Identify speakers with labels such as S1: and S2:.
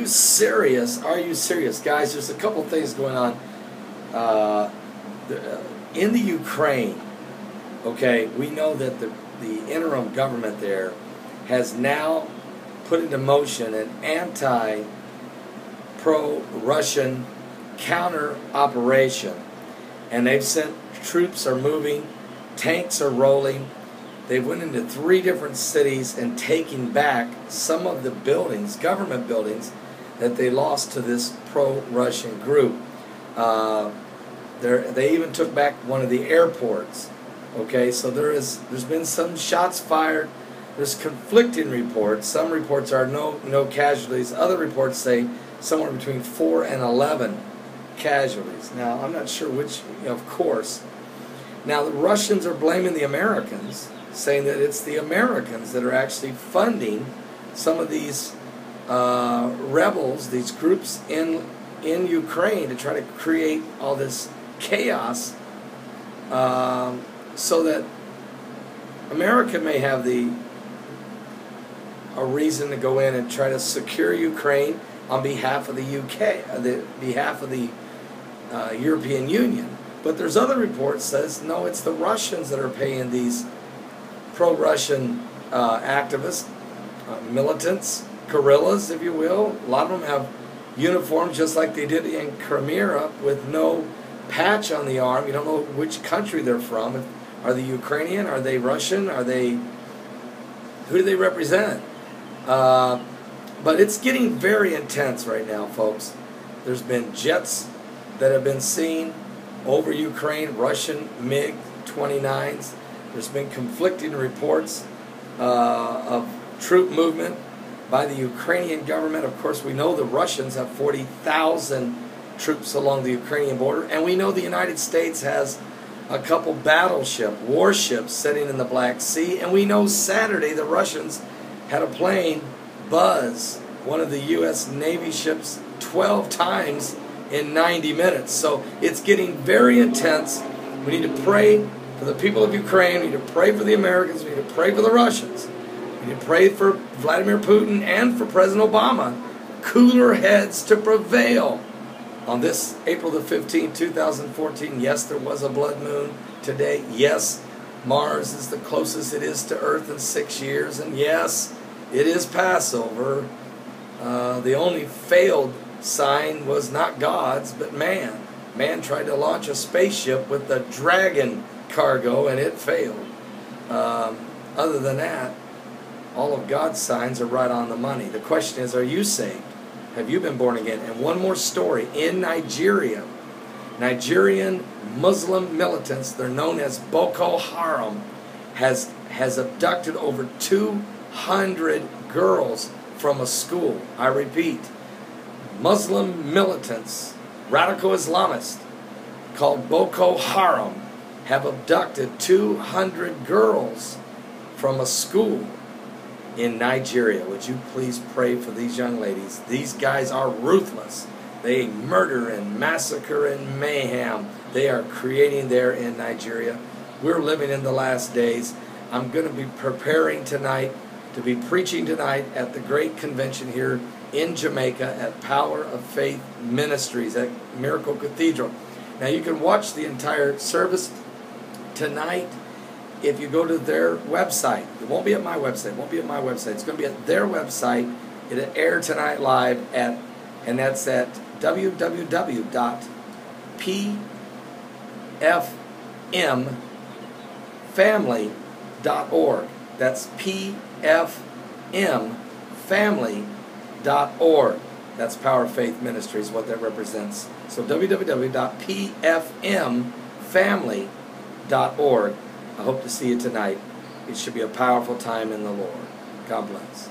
S1: serious? Are you serious? Guys, there's a couple things going on in the Ukraine. Okay, we know that the interim government there has now put into motion an anti-pro-Russian counter-operation. And they've sent, troops are moving, tanks are rolling. They went into 3 different cities and taken back some of the buildings, government buildings, that they lost to this pro-Russian group. They even took back one of the airports. Okay, so there's been some shots fired. There's conflicting reports. Some reports are no casualties. Other reports say somewhere between 4 and 11 casualties. Now, I'm not sure which, of course. Now, the Russians are blaming the Americans, saying that it's the Americans that are actually funding some of these rebels, these groups in Ukraine to try to create all this chaos so that America may have a reason to go in and try to secure Ukraine on behalf of the UK, behalf of the European Union. But there's other reports that says, no, it's the Russians that are paying these pro-Russian activists, militants, guerrillas, if you will. A lot of them have uniforms just like they did in Crimea with no patch on the arm. You don't know which country they're from. Are they Ukrainian? Are they Russian? Who do they represent? But it's getting very intense right now, folks. There's been jets that have been seen over Ukraine, Russian MiG-29s. There's been conflicting reports of troop movement by the Ukrainian government. Of course, we know the Russians have 40,000 troops along the Ukrainian border, and we know the United States has a couple warships sitting in the Black Sea, and we know Saturday the Russians had a plane buzz one of the U.S. Navy ships 12 times in 90 minutes. So it's getting very intense. We need to pray for the people of Ukraine. We need to pray for the Americans. We need to pray for the Russians. We need to pray for Vladimir Putin and for President Obama. Cooler heads to prevail. On this April the 15th, 2014, yes, there was a blood moon today. Yes, Mars is the closest it is to Earth in 6 years. And yes, it is Passover. The only failed sign was not God's, but man. Man tried to launch a spaceship with the Dragon cargo, and it failed. Other than that, all of God's signs are right on the money. The question is, are you saved? Have you been born again? And one more story. In Nigeria, Nigerian Muslim militants, they're known as Boko Haram, has abducted over 200 girls from a school. I repeat, Muslim militants, radical Islamists, called Boko Haram, have abducted 200 girls from a school in Nigeria. Would you please pray for these young ladies? These guys are ruthless. They murder and massacre and mayhem they are creating there in Nigeria. We're living in the last days. I'm going to be preparing tonight to be preaching tonight at the great convention here in Jamaica at Power of Faith Ministries at Miracle Cathedral. Now you can watch the entire service tonight if you go to their website. It won't be at my website. It won't be at my website. It's going to be at their website. It'll air tonight live and that's at www.pfmfamily.org. That's pfmfamily.org. That's Power of Faith Ministries, what that represents. So www.pfmfamily.org. I hope to see you tonight. It should be a powerful time in the Lord. God bless.